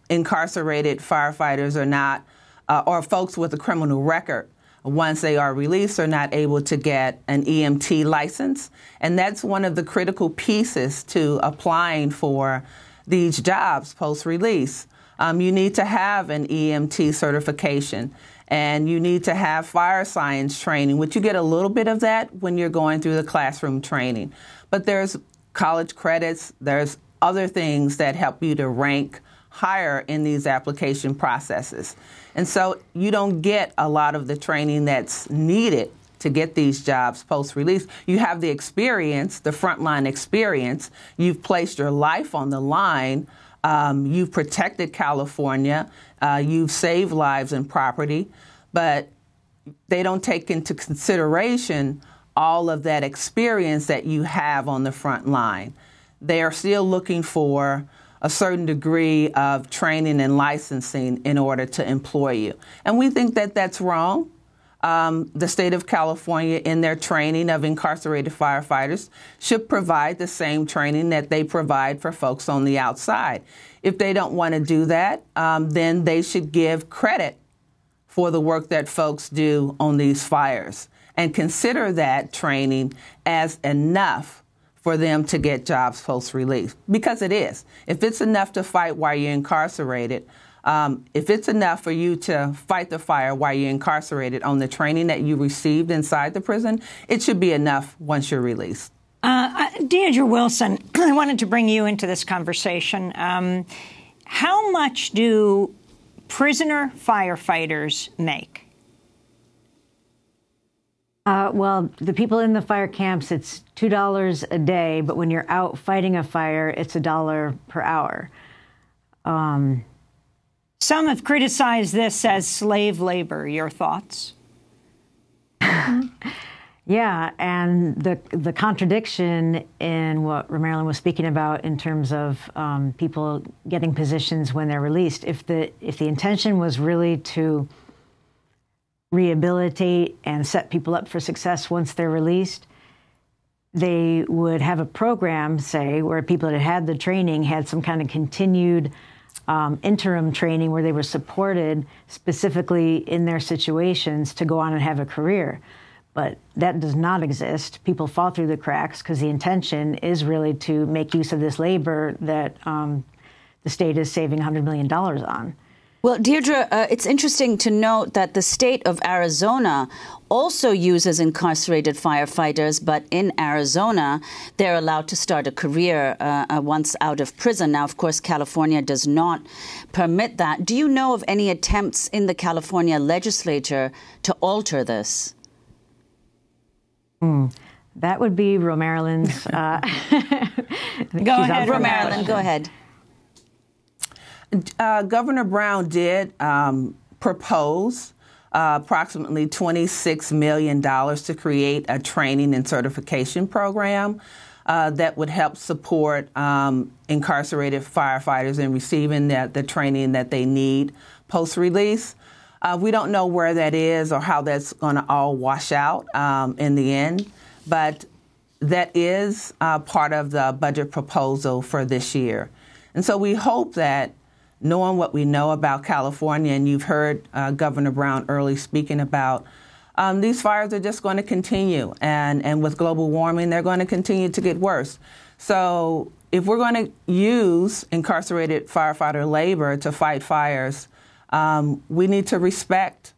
incarcerated firefighters are not, or folks with a criminal record, once they are released, are not able to get an EMT license. And that's one of the critical pieces to applying for these jobs post-release. You need to have an EMT certification, and you need to have fire science training, which you get a little bit of that when you're going through the classroom training. But there's college credits, there's other things that help you to rank higher in these application processes. And so you don't get a lot of the training that's needed to get these jobs post-release. You have the experience, the frontline experience. You've placed your life on the line. You've protected California. You've saved lives and property. But they don't take into consideration all of that experience that you have on the front line. They are still looking for a certain degree of training and licensing in order to employ you. And we think that that's wrong. The state of California, in their training of incarcerated firefighters, should provide the same training that they provide for folks on the outside. If they don't want to do that, then they should give credit for the work that folks do on these fires and consider that training as enough for them to get jobs post-release, because it is. If it's enough to fight while you're incarcerated, if it's enough for you to fight the fire while you're incarcerated on the training that you received inside the prison, it should be enough once you're released. Deidre Wilson, I wanted to bring you into this conversation. How much do prisoner firefighters make? Well, the people in the fire camps, it's $2 a day, but when you're out fighting a fire, it's $1 per hour. Some have criticized this as slave labor. Your thoughts? Yeah, and the contradiction in what Romarilyn was speaking about in terms of people getting positions when they're released. If the intention was really to rehabilitate and set people up for success once they're released, they would have a program, say, where people that had the training had some kind of continued interim training where they were supported specifically in their situations to go on and have a career. But that does not exist. People fall through the cracks because the intention is really to make use of this labor that the state is saving $100 million on. Well, Deirdre, it's interesting to note that the state of Arizona also uses incarcerated firefighters, but in Arizona, they're allowed to start a career once out of prison. Now, of course, California does not permit that. Do you know of any attempts in the California legislature to alter this? That would be Romarilyn's. Go ahead, Romarilyn, go ahead. Governor Brown did propose approximately $26 million to create a training and certification program that would help support incarcerated firefighters in receiving the training that they need post-release. We don't know where that is or how that's going to all wash out in the end, but that is part of the budget proposal for this year. And so we hope that, knowing what we know about California, and you've heard Governor Brown early speaking about, these fires are just going to continue. And with global warming, they're going to continue to get worse. So if we're going to use incarcerated firefighter labor to fight fires, we need to respect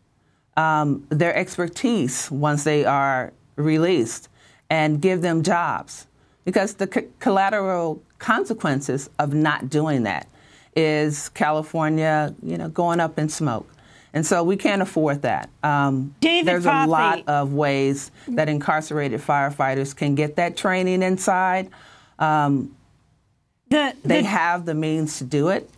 their expertise once they are released and give them jobs. Because the collateral consequences of not doing that is California, going up in smoke. And so we can't afford that. There's a lot of ways that incarcerated firefighters can get that training inside. They have the means to do it.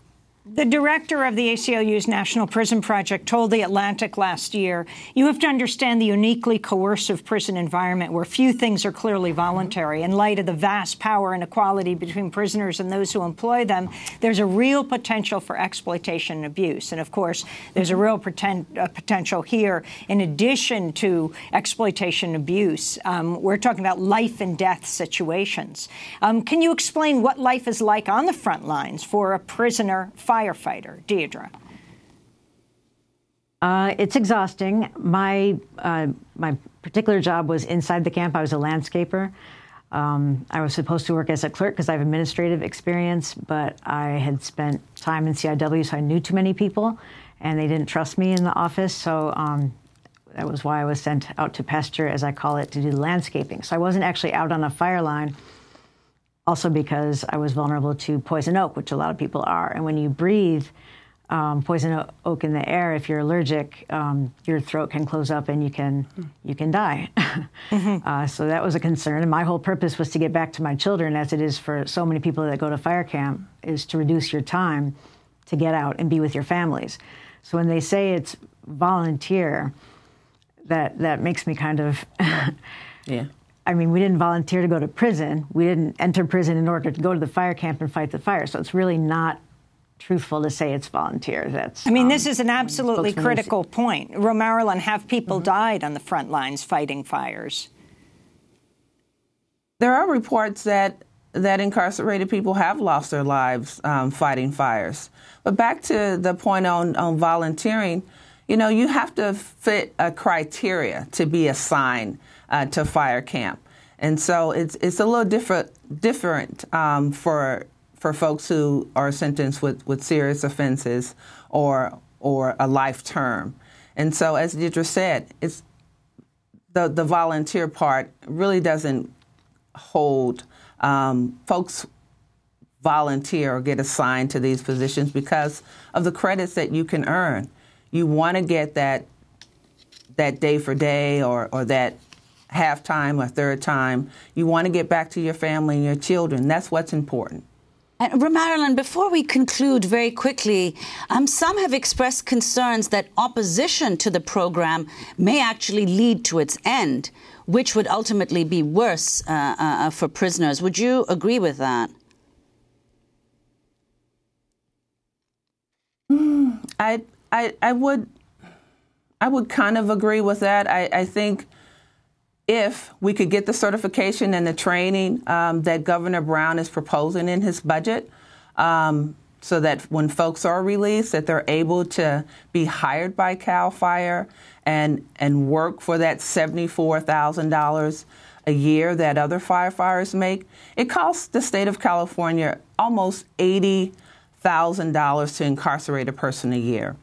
The director of the ACLU's National Prison Project told The Atlantic last year, you have to understand the uniquely coercive prison environment where few things are clearly voluntary. In light of the vast power inequality between prisoners and those who employ them, there's a real potential for exploitation and abuse. And, of course, there's a real potential here. In addition to exploitation and abuse, we're talking about life and death situations. Can you explain what life is like on the front lines for a prisoner firefighter? Deidre. It's exhausting. My particular job was inside the camp. I was a landscaper. I was supposed to work as a clerk because I have administrative experience, but I had spent time in CIW, so I knew too many people, and they didn't trust me in the office. So that was why I was sent out to pasture, as I call it, to do the landscaping. So I wasn't actually out on a fire line. Also because I was vulnerable to poison oak, which a lot of people are. And when you breathe poison oak in the air, if you're allergic, your throat can close up and you can die. So that was a concern. And my whole purpose was to get back to my children, as it is for so many people that go to fire camp, is to reduce your time to get out and be with your families. So when they say it's volunteer, that makes me kind of... Yeah. I mean, we didn't volunteer to go to prison. We didn't enter prison in order to go to the fire camp and fight the fire. So it's really not truthful to say it's volunteer. This is an absolutely critical point. Marilyn, have people died on the front lines fighting fires? There are reports that incarcerated people have lost their lives fighting fires. But back to the point on volunteering, you have to fit a criteria to be assigned to fire camp. And so it's a little different for folks who are sentenced with serious offenses or a life term. And so, as Deidre said, it's the volunteer part really doesn't hold. Folks volunteer or get assigned to these positions because of the credits that you can earn. You want to get that day for day or that half time or third time. You want to get back to your family and your children. That's what's important. And Marilyn, before we conclude very quickly, some have expressed concerns that opposition to the program may actually lead to its end, which would ultimately be worse for prisoners. Would you agree with that? I would kind of agree with that. I think if we could get the certification and the training that Governor Brown is proposing in his budget, so that when folks are released, that they're able to be hired by CAL FIRE and work for that $74,000 a year that other firefighters make. It costs the state of California almost $80,000 to incarcerate a person a year.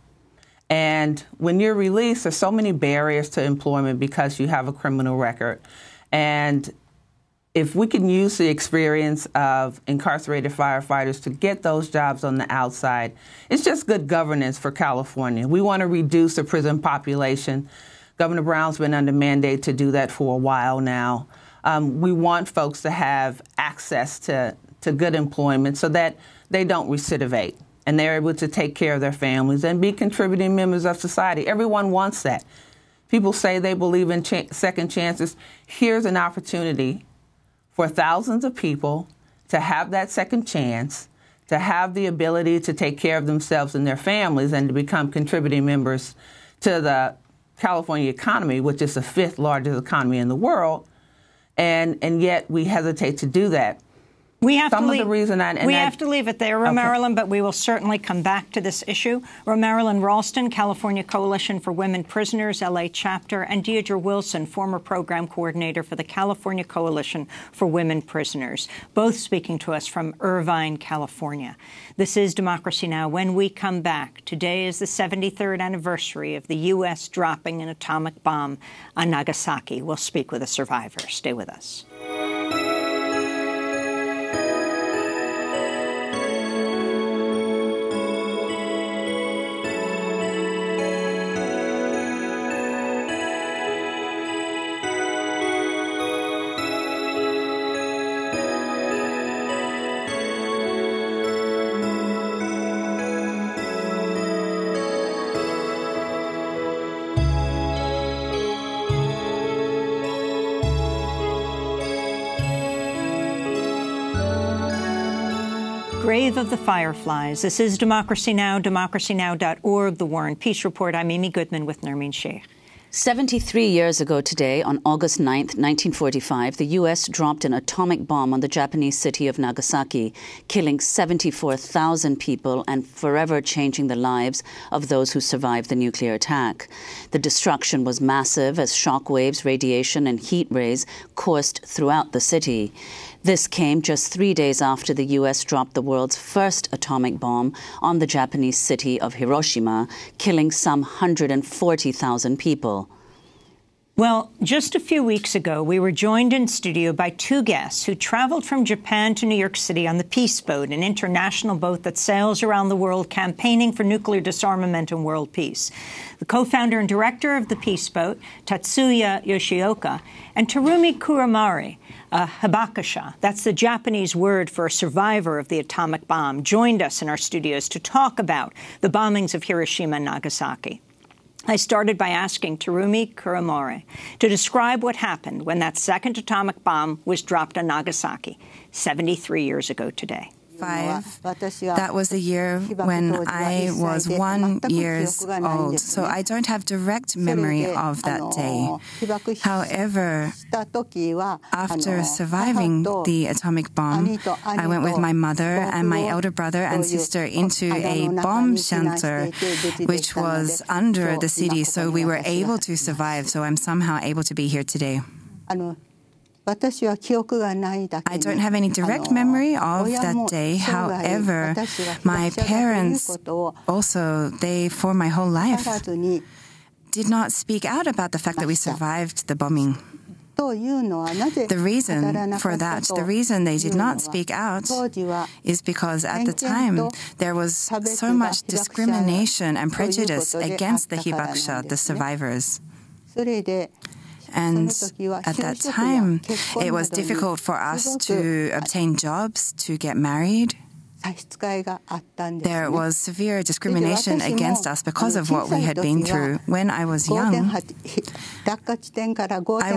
And when you're released, there's so many barriers to employment because you have a criminal record. And if we can use the experience of incarcerated firefighters to get those jobs on the outside, it's just good governance for California. We want to reduce the prison population. Governor Brown's been under mandate to do that for a while now. We want folks to have access to good employment so that they don't recidivate and they're able to take care of their families and be contributing members of society. Everyone wants that. People say they believe in second chances. Here's an opportunity for thousands of people to have that second chance, to have the ability to take care of themselves and their families and to become contributing members to the California economy, which is the 5th largest economy in the world, and yet we hesitate to do that. We have to leave it there, Romarilyn, but we will certainly come back to this issue. Romarilyn Ralston, California Coalition for Women Prisoners, LA chapter, and Deidre Wilson, former program coordinator for the California Coalition for Women Prisoners, both speaking to us from Irvine, California. This is Democracy Now! When we come back, today is the 73rd anniversary of the U.S. dropping an atomic bomb on Nagasaki. We'll speak with a survivor. Stay with us. Grave of the Fireflies. This is Democracy Now!, DemocracyNow.org, The War and Peace Report. I'm Amy Goodman with Nermeen Sheikh. 73 years ago today, on August 9th, 1945, the U.S. dropped an atomic bomb on the Japanese city of Nagasaki, killing 74,000 people and forever changing the lives of those who survived the nuclear attack. The destruction was massive as shock waves, radiation and heat rays coursed throughout the city. This came just 3 days after the U.S. dropped the world's first atomic bomb on the Japanese city of Hiroshima, killing some 140,000 people. Well, just a few weeks ago, we were joined in studio by two guests who traveled from Japan to New York City on the Peace Boat, an international boat that sails around the world campaigning for nuclear disarmament and world peace. The co-founder and director of the Peace Boat, Tatsuya Yoshioka, and Terumi Kuramari, a hibakusha, that's the Japanese word for a survivor of the atomic bomb, joined us in our studios to talk about the bombings of Hiroshima and Nagasaki. I started by asking Terumi Kuramori to describe what happened when that second atomic bomb was dropped on Nagasaki 73 years ago today. That was the year when I was 1 year old, so I don't have direct memory of that day. However, after surviving the atomic bomb, I went with my mother and my elder brother and sister into a bomb shelter, which was under the city, so we were able to survive, so I'm somehow able to be here today. I don't have any direct memory of that day. However, my parents also, for my whole life, did not speak out about the fact that we survived the bombing. The reason for that, the reason they did not speak out is because at the time there was so much discrimination and prejudice against the hibakusha, the survivors. And at that time, it was difficult for us to obtain jobs, to get married. There was severe discrimination against us because of what we had been through. When I was young, I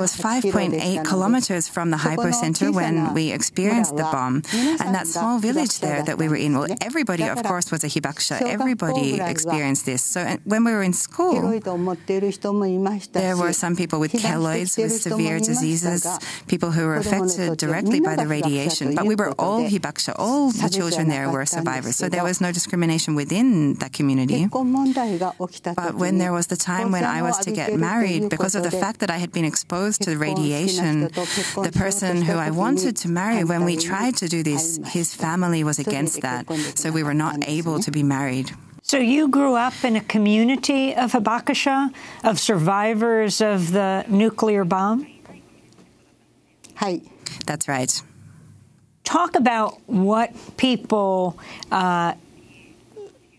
was 5.8 kilometers from the hypocenter when we experienced the bomb. And that small village there that we were in, well, everybody, of course, was a hibakusha. Everybody experienced this. So when we were in school, there were some people with keloids, with severe diseases, people who were affected directly by the radiation. But we were all hibakusha, all the children there were survivors. So there was no discrimination within that community. But when there was the time when I was to get married, because of the fact that I had been exposed to the radiation, the person who I wanted to marry, when we tried to do this, his family was against that. So we were not able to be married. So you grew up in a community of hibakusha, of survivors of the nuclear bomb? That's right. Talk about what people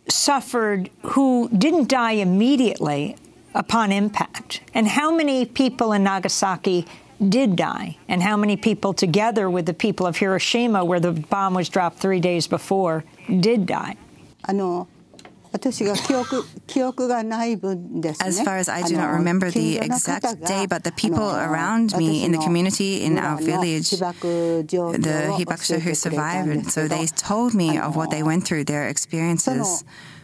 suffered who didn't die immediately upon impact, and how many people in Nagasaki did die, and how many people, together with the people of Hiroshima, where the bomb was dropped 3 days before, did die. As far as I do not remember the exact day, but the people around me in the community, in our village, the hibakusha who survived, so they told me of what they went through, their experiences.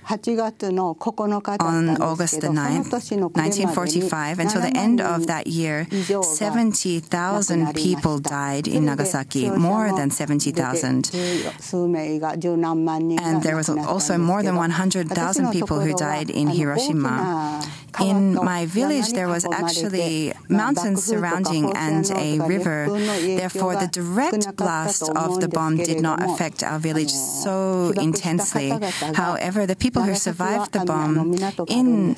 on August the 9th, 1945, until the end of that year, 70,000 people died in Nagasaki, more than 70,000. And there was also more than 100,000 people who died in Hiroshima. In my village, there was actually mountains surrounding and a river. Therefore, the direct blast of the bomb did not affect our village so intensely. However, the people who survived the bomb, in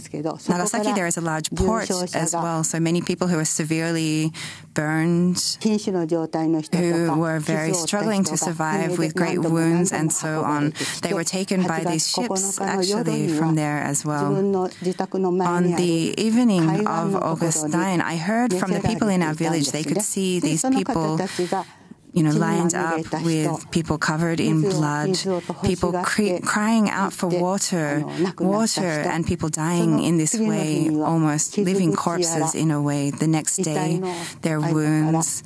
Nagasaki there is a large port as well, so many people who were severely burned, who were very struggling to survive with great wounds and so on. They were taken by these ships actually from there as well. On the evening of August 9, I heard from the people in our village, they could see these people lined up with people covered in blood, people crying out for water, and people dying in this way, almost living corpses in a way. The next day, their wounds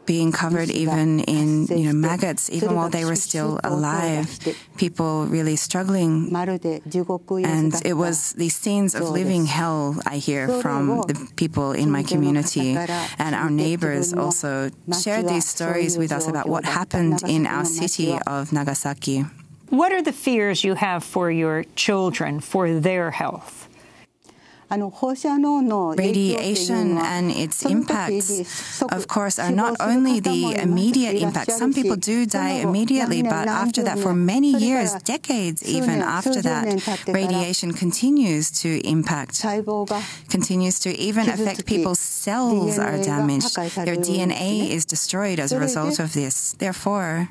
being covered even in maggots, even while they were still alive, people really struggling. And it was these scenes of living hell I hear from the people in my community. And our neighbors also shared these stories with us about what happened in our city of Nagasaki. What are the fears you have for your children, for their health? Radiation and its impacts, of course, are not only the immediate impact. Some people do die immediately, but after that, for many years, decades even after that, radiation continues to impact, continues to even affect people's cells are damaged. Their DNA is destroyed as a result of this. Therefore,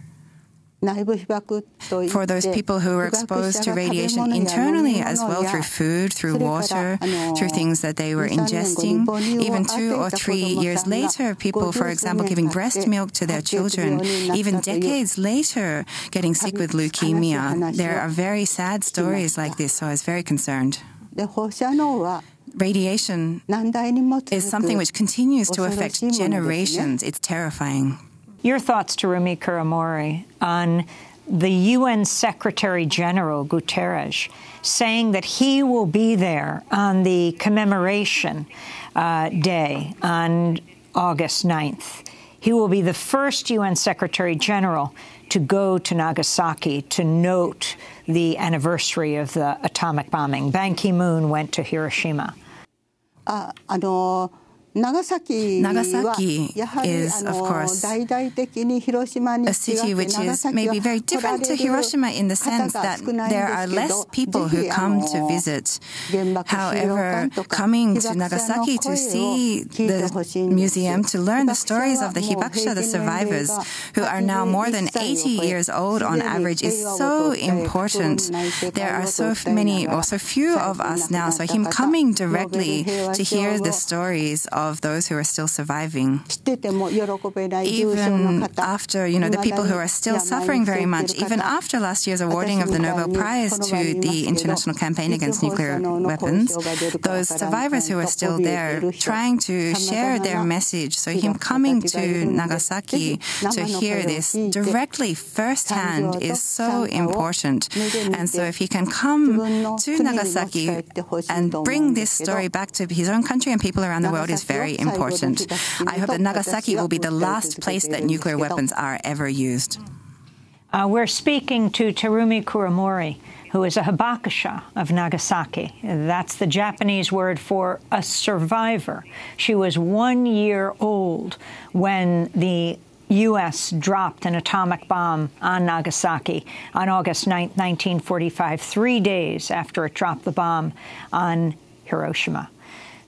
for those people who were exposed to radiation internally as well, through food, through water, through things that they were ingesting, even 2 or 3 years later, people, for example, giving breast milk to their children, even decades later, getting sick with leukemia. There are very sad stories like this, so I was very concerned. Radiation is something which continues to affect generations. It's terrifying. Your thoughts, Terumi Kuramori, on the UN Secretary General Guterres saying that he will be there on the commemoration day on August 9th. He will be the first UN Secretary General to go to Nagasaki to note the anniversary of the atomic bombing. Ban Ki-moon went to Hiroshima. Nagasaki is, of course, a city which is maybe very different to Hiroshima in the sense that there are less people who come to visit. However, coming to Nagasaki to see the museum, to learn the stories of the hibakusha, the survivors, who are now more than 80 years old on average, is so important. There are so many, or so few of us now, so him coming directly to hear the stories of those who are still surviving, even after, the people who are still suffering very much, even after last year's awarding of the Nobel Prize to the International Campaign Against Nuclear Weapons, those survivors who are still there trying to share their message. So him coming to Nagasaki to hear this directly firsthand is so important. And so if he can come to Nagasaki and bring this story back to his own country and people around the world is very important. I hope that Nagasaki will be the last place that nuclear weapons are ever used. We're speaking to Terumi Kuramori, who is a hibakusha of Nagasaki. That's the Japanese word for a survivor. She was 1 year old when the U.S. dropped an atomic bomb on Nagasaki on August 9, 1945, 3 days after it dropped the bomb on Hiroshima.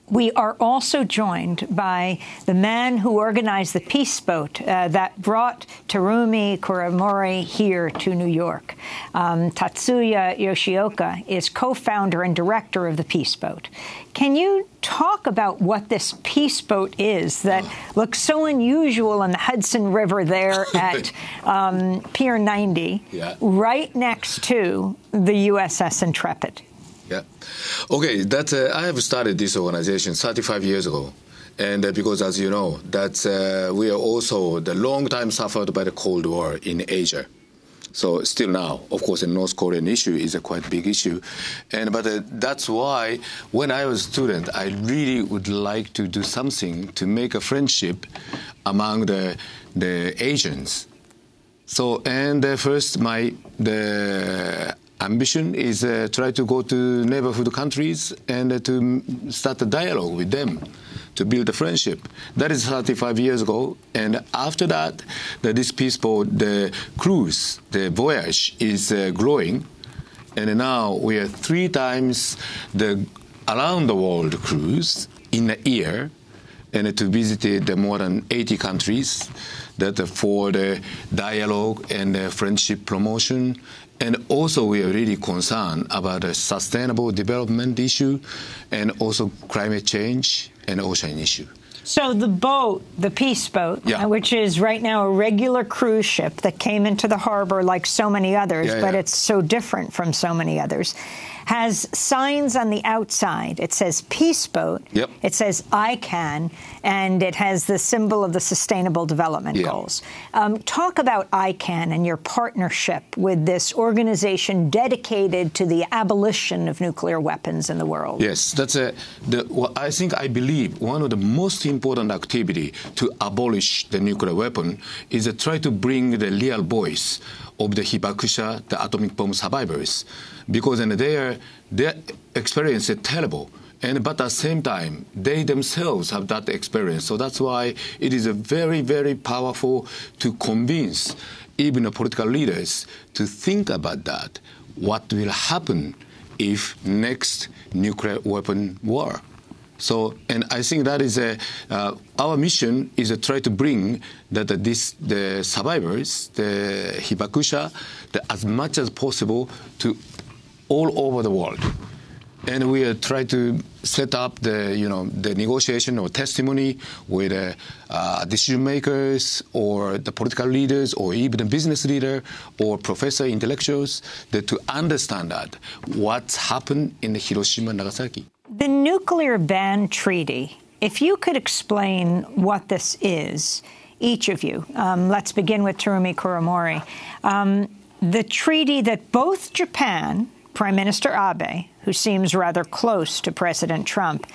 We are also joined by the man who organized the peace boat that brought Terumi Kuramori here to New York. Tatsuya Yoshioka is co-founder and director of the peace boat. Can you talk about what this peace boat is that looks so unusual on the Hudson River there at Pier 90, right next to the USS Intrepid? Yeah. Okay, I have started this organization 35 years ago. And because, as you know, we are also the long time suffered by the Cold War in Asia. So still now, of course, the North Korean issue is a quite big issue. But that's why when I was a student, I really would like to do something to make a friendship among the Asians. So, and first, the ambition is try to go to neighborhood countries and to start a dialogue with them, to build a friendship. That is 35 years ago. And after that, this peaceful, the cruise, the voyage is growing. And now we are 3 times the around the world cruise in a year, and to visit more than 80 countries that for the dialogue and the friendship promotion. And also we are really concerned about the sustainable development issue and also climate change and ocean issue. So the boat, the Peace Boat, which is right now a regular cruise ship that came into the harbor like so many others, but it's so different from so many others, has signs on the outside. It says Peace Boat. Yep. It says I Can, and it has the symbol of the Sustainable Development Goals. Talk about I Can and your partnership with this organization dedicated to the abolition of nuclear weapons in the world. Yes, that's I believe one of the most important activity to abolish the nuclear weapon is to try to bring the real voice of the Hibakusha, the atomic bomb survivors, because their experience is terrible. But at the same time, they themselves have that experience. So that's why it is a very, very powerful to convince even the political leaders to think about that. What will happen if next nuclear weapon war? So, and I think that is our mission is to try to bring the survivors, the Hibakusha, as much as possible to all over the world. And we are trying to set up the negotiation or testimony with decision makers or the political leaders or even the business leader or professor intellectuals to understand that what's happened in Hiroshima and Nagasaki. The nuclear ban treaty, if you could explain what this is, each of you, let's begin with Terumi Kuramori. The treaty that both Japan, Prime Minister Abe, who seems rather close to President Trump,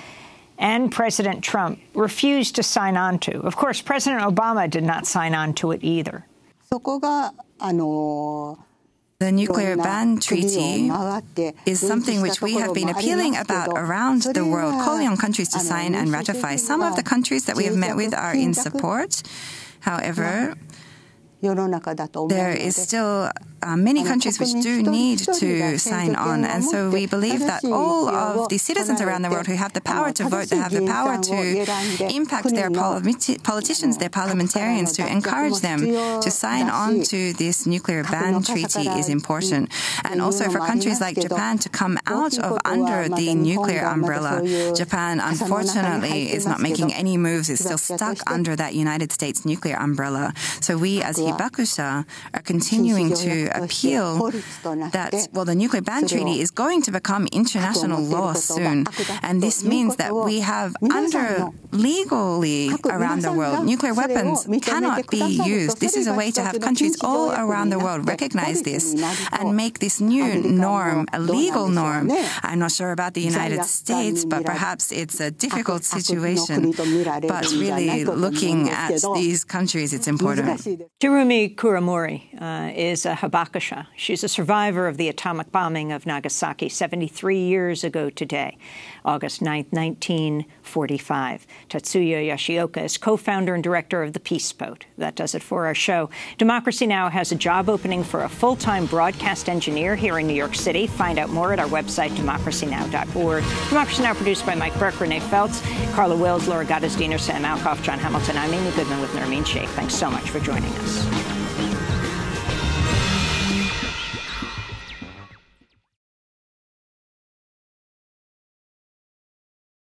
and President Trump refused to sign on to. Of course, President Obama did not sign on to it either. The nuclear ban treaty is something which we have been appealing about around the world, calling on countries to sign and ratify. Some of the countries that we have met with are in support. However, there is still many countries which do need to sign on. And so we believe that all of the citizens around the world who have the power to vote, that have the power to impact their politicians, their parliamentarians, to encourage them to sign on to this nuclear ban treaty is important. And also for countries like Japan to come out of under the nuclear umbrella. Japan, unfortunately, is not making any moves, is still stuck under that United States nuclear umbrella. So we as Hibakusha are continuing to appeal that, the nuclear ban treaty is going to become international law soon. And this means that we have legally around the world, nuclear weapons cannot be used. This is a way to have countries all around the world recognize this and make this new norm a legal norm. I'm not sure about the United States, but perhaps it's a difficult situation. But really looking at these countries, it's important. Terumi Kuramori is a Hibakusha. She's a survivor of the atomic bombing of Nagasaki 73 years ago today, August 9th, 1945. Tatsuya Yoshioka is co-founder and director of the Peace Boat. That does it for our show. Democracy Now! Has a job opening for a full-time broadcast engineer here in New York City. Find out more at our website, democracynow.org. Democracy Now! Produced by Mike Burke, Renee Feltz, Carla Wills, Laura Gottesdiener, Sam Alcoff, John Hamilton. I'm Amy Goodman with Nermeen Sheikh. Thanks so much for joining us.